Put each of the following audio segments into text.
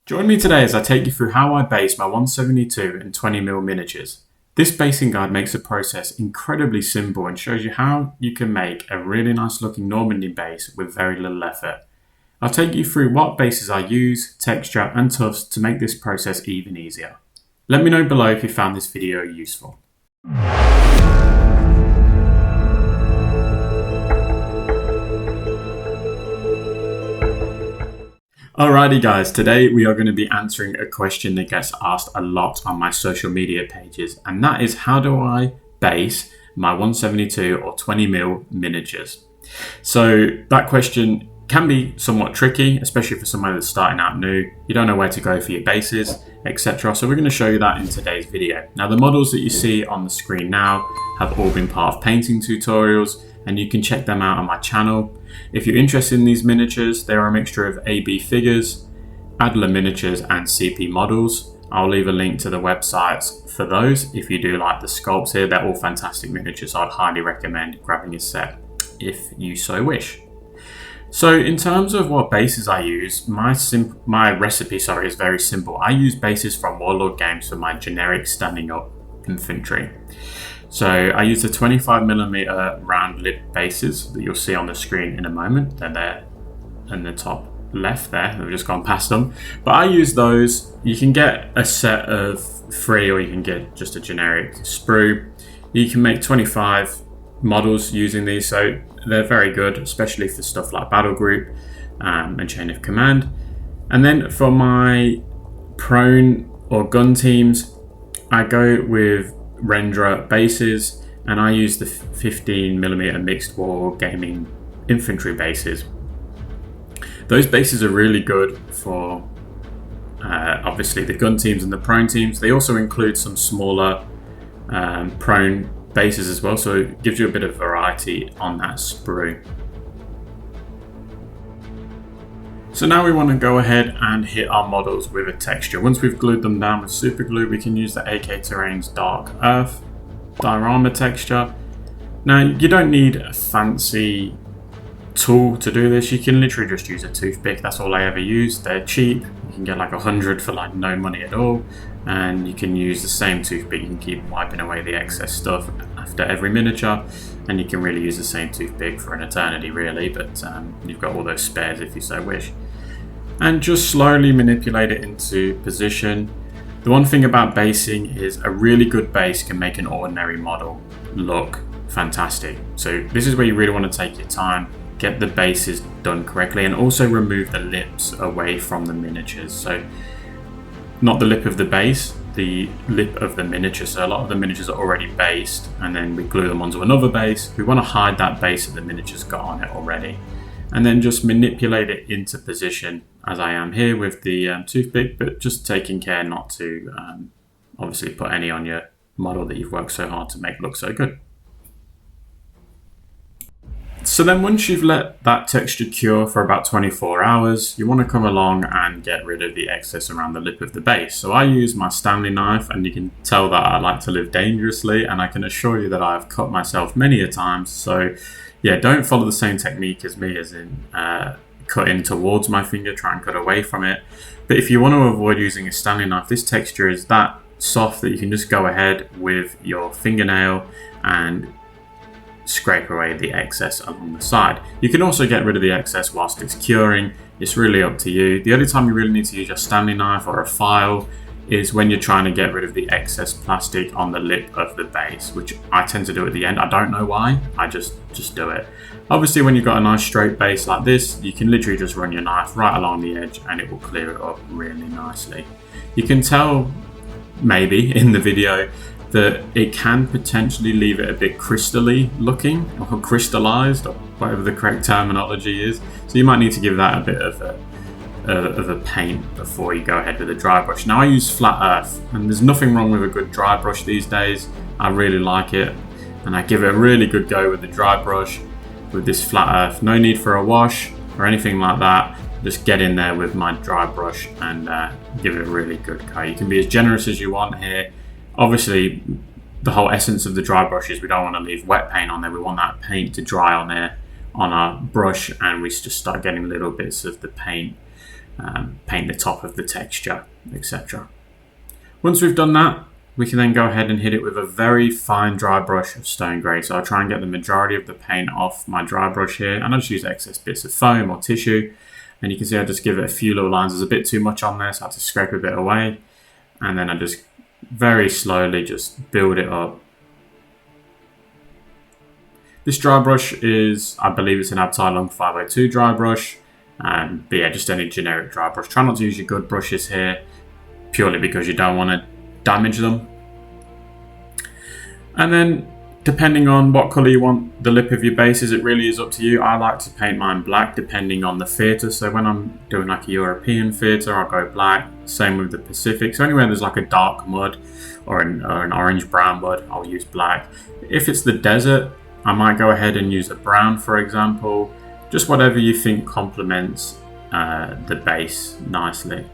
Join me today as I take you through how I base my 172 and 20mm miniatures. This basing guide makes the process incredibly simple and shows you how you can make a really nice looking Normandy base with very little effort. I'll take you through what bases I use, texture and tufts to make this process even easier. Let me know below if you found this video useful. Alrighty guys, today we are going to be answering a question that gets asked a lot on my social media pages, and that is how do I base my 172 or 20mm miniatures? So that question can be somewhat tricky, especially for someone that's starting out new. You don't know where to go for your bases, etc. So we're going to show you that in today's video. Now the models that you see on the screen now have all been part of painting tutorials, and you can check them out on my channel. If you're interested in these miniatures, they are a mixture of AB figures, Adler miniatures and CP models. I'll leave a link to the websites for those. If you do like the sculpts here, they're all fantastic miniatures. I'd highly recommend grabbing a set if you so wish. So in terms of what bases I use, my recipe is very simple. I use bases from wargames for my generic standing up infantry. So I use the 25mm round lip bases that you'll see on the screen in a moment. They're there in the top left there. We've just gone past them. But I use those. You can get a set of 3 or you can get just a generic sprue. You can make 25 models using these, so they're very good, especially for stuff like Battlegroup and Chain of Command. And then for my prone or gun teams, I go with renderer bases, and I use the 15mm mixed wargaming infantry bases. Those bases are really good for obviously the gun teams and the prone teams. They also include some smaller prone bases as well, so it gives you a bit of variety on that sprue. So now we want to go ahead and hit our models with a texture. Once we've glued them down with super glue, we can use the AK Terrain's Dark Earth diorama texture. Now you don't need a fancy tool to do this. You can literally just use a toothpick. That's all I ever use. They're cheap. You can get like 100 for like no money at all, and you can use the same toothpick. You can keep wiping away the excess stuff after every miniature, and you can really use the same toothpick for an eternity really, but you've got all those spares if you so wish. And just slowly manipulate it into position. The one thing about basing is a really good base can make an ordinary model look fantastic. So this is where you really want to take your time, get the bases done correctly, and also remove the lips away from the miniatures. So not the lip of the base, the lip of the miniature. So a lot of the miniatures are already based, and then we glue them onto another base. We want to hide that base that the miniature's got on it already, and then just manipulate it into position as I am here with the toothpick, but just taking care not to obviously put any on your model that you've worked so hard to make look so good. So then once you've let that texture cure for about 24 hours, you want to come along and get rid of the excess around the lip of the base. So I use my Stanley knife, and you can tell that I like to live dangerously, and I can assure you that I've cut myself many a time. So yeah, don't follow the same technique as me, as in cut in towards my finger, try and cut away from it. But if you want to avoid using a Stanley knife, this texture is that soft that you can just go ahead with your fingernail and scrape away the excess along the side. You can also get rid of the excess whilst it's curing. It's really up to you. The only time you really need to use your Stanley knife or a file is when you're trying to get rid of the excess plastic on the lip of the base, which I tend to do at the end. I don't know why, I just do it. Obviously when you've got a nice straight base like this, you can literally just run your knife right along the edge and it will clear it up really nicely. You can tell maybe in the video that it can potentially leave it a bit crystally looking, or crystallized, or whatever the correct terminology is. So you might need to give that a bit of a paint before you go ahead with a dry brush. Now I use flat earth, and there's nothing wrong with a good dry brush these days. I really like it, and I give it a really good go with the dry brush with this flat earth. No need for a wash or anything like that. Just get in there with my dry brush and give it a really good go. You can be as generous as you want here. Obviously, the whole essence of the dry brush is we don't want to leave wet paint on there. We want that paint to dry on there on our brush, and we just start getting little bits of the paint paint the top of the texture, etc. Once we've done that, we can then go ahead and hit it with a very fine dry brush of stone grey. So I'll try and get the majority of the paint off my dry brush here, and I'll just use excess bits of foam or tissue. And you can see I just give it a few little lines. There's a bit too much on there, so I have to scrape a bit away. And then I just very slowly just build it up. This dry brush is, I believe it's an Abteilung 502 dry brush. But yeah, just any generic dry brush. Try not to use your good brushes here, purely because you don't want to damage them. And then, depending on what colour you want the lip of your bases, it really is up to you. I like to paint mine black depending on the theatre. So when I'm doing like a European theatre, I'll go black. Same with the Pacific. So anywhere there's like a dark mud or an orange-brown mud, I'll use black. If it's the desert, I might go ahead and use a brown, for example. Just whatever you think complements the base nicely.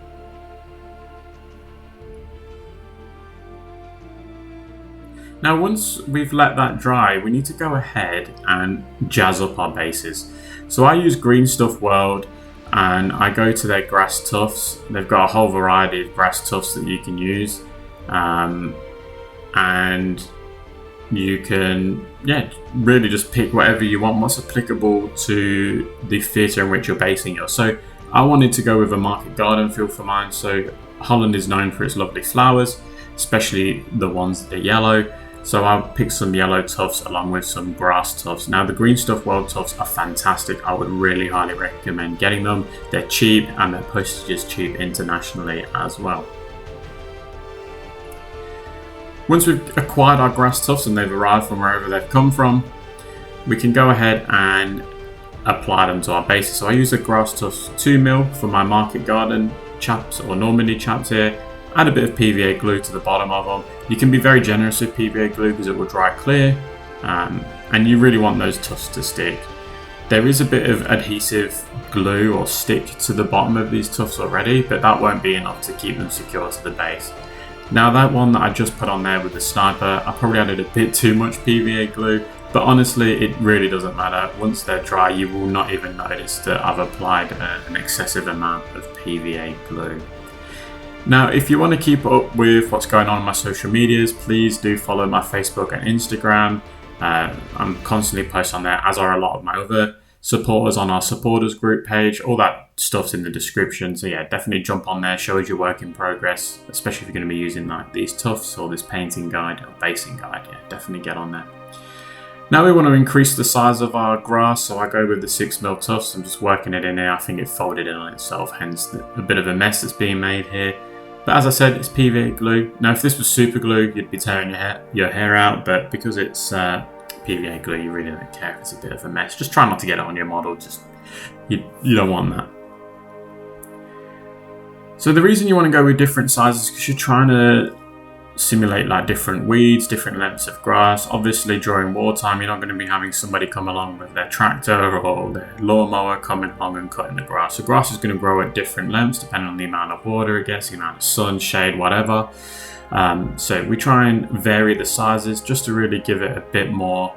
Now once we've let that dry, we need to go ahead and jazz up our bases. So I use Green Stuff World and I go to their grass tufts. They've got a whole variety of grass tufts that you can use. And you can really just pick whatever you want, what's applicable to the theatre in which you're basing yours. So I wanted to go with a market garden feel for mine. So Holland is known for its lovely flowers, especially the ones that are yellow. So I'll pick some yellow tufts along with some grass tufts. Now the Green Stuff World tufts are fantastic. I would really highly recommend getting them. They're cheap and their postage is cheap internationally as well. Once we've acquired our grass tufts and they've arrived from wherever they've come from, we can go ahead and apply them to our bases. So I use the grass tufts 2mm for my market garden chaps or Normandy chaps here. Add a bit of PVA glue to the bottom of them. You can be very generous with PVA glue because it will dry clear, and you really want those tufts to stick. There is a bit of adhesive glue or stick to the bottom of these tufts already, but that won't be enough to keep them secure to the base. Now that one that I just put on there with the sniper, I probably added a bit too much PVA glue, but honestly it really doesn't matter. Once they're dry, you will not even notice that I've applied an excessive amount of PVA glue. Now, if you want to keep up with what's going on my social medias, please do follow my Facebook and Instagram. I'm constantly posting on there, as are a lot of my other supporters on our supporters group page. All that stuff's in the description. So yeah, definitely jump on there, show us your work in progress, especially if you're going to be using like these tufts or this painting guide or basing guide. Yeah, definitely get on there. Now we want to increase the size of our grass, so I go with the 6mm tufts. I'm just working it in here. I think it folded in on itself, hence a bit of a mess that's being made here. But as I said, it's PVA glue. Now, if this was super glue, you'd be tearing your hair out. But because it's PVA glue, you really don't care if it's a bit of a mess. Just try not to get it on your model. You don't want that. So the reason you want to go with different sizes is because you're trying to simulate like different weeds, different lengths of grass. Obviously, during wartime, you're not going to be having somebody come along with their tractor or their lawnmower coming along and cutting the grass. So grass is going to grow at different lengths depending on the amount of water it gets, the amount of sun, shade, whatever. So we try and vary the sizes just to really give it a bit more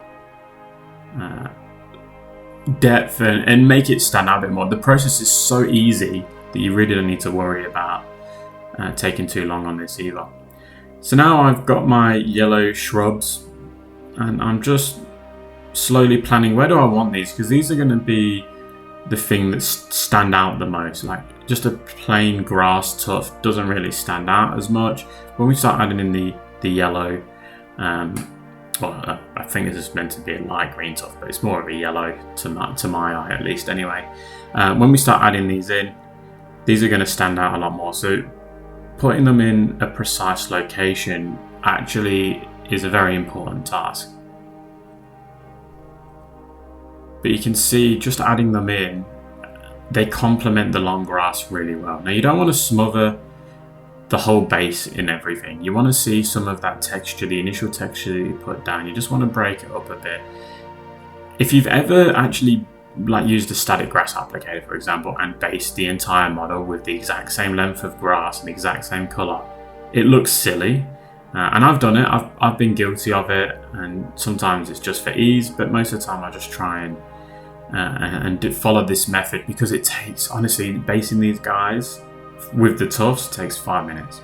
depth and make it stand out a bit more. The process is so easy that you really don't need to worry about taking too long on this either. So now I've got my yellow shrubs and I'm just slowly planning where do I want these, because these are going to be the thing that stand out the most. Like just a plain grass tuft doesn't really stand out as much. When we start adding in the yellow, well, I think this is meant to be a light green tuft, but it's more of a yellow to my eye at least anyway. When we start adding these in, these are going to stand out a lot more. So putting them in a precise location actually is a very important task. But you can see just adding them in, they complement the long grass really well. Now you don't want to smother the whole base in everything. You want to see some of that texture, the initial texture that you put down. You just want to break it up a bit. If you've ever actually like used a static grass applicator, for example, and based the entire model with the exact same length of grass and the exact same color, it looks silly. And I've done it. I've been guilty of it, and sometimes it's just for ease, but most of the time I just try and and follow this method, because it takes, honestly, basing these guys with the toughs takes 5 minutes.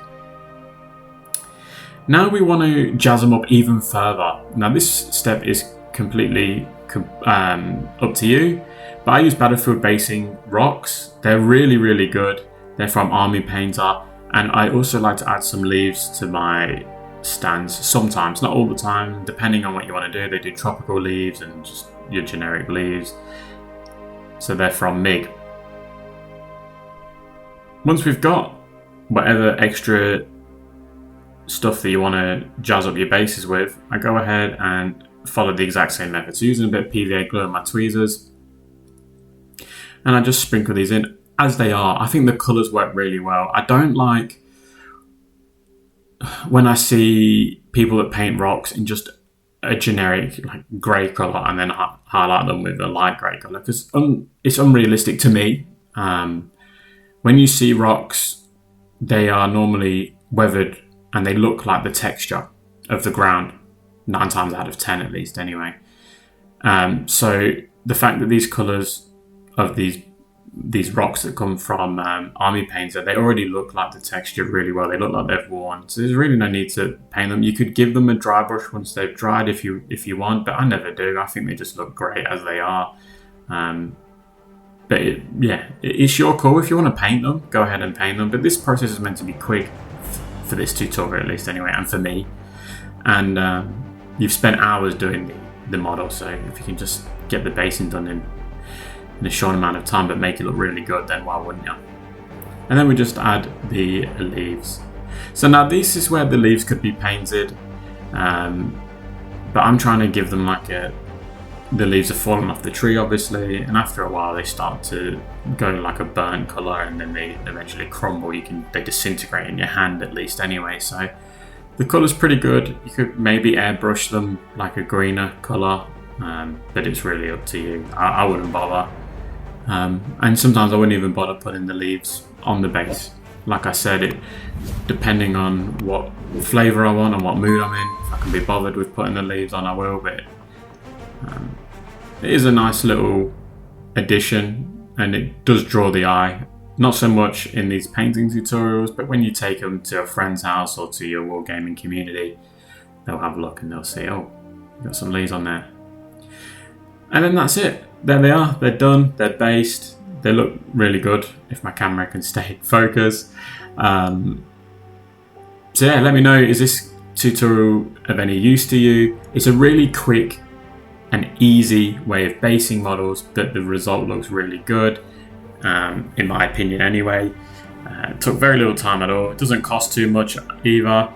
Now we want to jazz them up even further. Now this step is completely up to you, but I use Battlefield basing rocks. They're really, really good. They're from Army Painter, and I also like to add some leaves to my stands sometimes, not all the time, depending on what you want to do. They do tropical leaves and just your generic leaves, so they're from MIG. Once we've got whatever extra stuff that you want to jazz up your bases with, I go ahead and follow the exact same method. So using a bit of PVA glue and my tweezers, and I just sprinkle these in as they are. I think the colours work really well. I don't like when I see people that paint rocks in just a generic like grey colour and then highlight them with a light grey colour, because it's unrealistic to me. When you see rocks, they are normally weathered and they look like the texture of the ground, 9 times out of 10 at least anyway. So the fact that these colours of these rocks that come from Army Painter, they already look like the texture really well. They look like they've worn, so there's really no need to paint them. You could give them a dry brush once they've dried if you want, but I never do. I think they just look great as they are. But it's your call. If you want to paint them, go ahead and paint them, but this process is meant to be quick for this tutorial at least anyway, and for me. And you've spent hours doing the model, so if you can just get the basing done in a short amount of time but make it look really good, then why wouldn't you? And then we just add the leaves. So now this is where the leaves could be painted, but I'm trying to give them like the leaves are falling off the tree obviously, and after a while they start to go like a burnt colour, and then they eventually crumble. They disintegrate in your hand at least anyway, so the colour's pretty good. You could maybe airbrush them like a greener colour, but it's really up to you. I wouldn't bother. And sometimes I wouldn't even bother putting the leaves on the base. Like I said, depending on what flavour I want and what mood I'm in, if I can be bothered with putting the leaves on, I will, but it is a nice little addition and it does draw the eye. Not so much in these painting tutorials, but when you take them to a friend's house or to your wargaming community, they'll have a look and they'll say, oh, you've got some leaves on there. And then that's it. There they are. They're done. They're based. They look really good if my camera can stay in focus. So yeah, let me know, is this tutorial of any use to you? It's a really quick and easy way of basing models, but the result looks really good, in my opinion anyway. It took very little time at all. It doesn't cost too much either.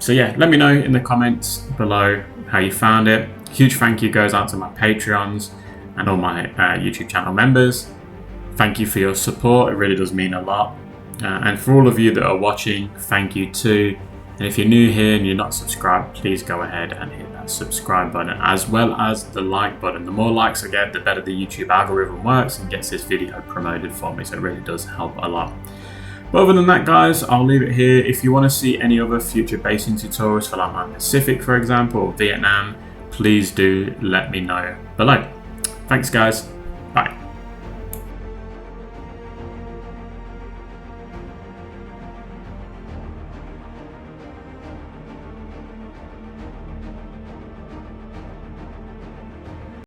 So yeah, let me know in the comments below how you found it. Huge thank you goes out to my Patreons and all my YouTube channel members. Thank you for your support. It really does mean a lot. And for all of you that are watching, thank you too. And if you're new here and you're not subscribed, please go ahead and hit that subscribe button, as well as the like button. The more likes I get, the better the YouTube algorithm works and gets this video promoted for me. So it really does help a lot. But other than that, guys, I'll leave it here. If you want to see any other future basing tutorials for like my Pacific, for example, or Vietnam, please do let me know below. Thanks, guys.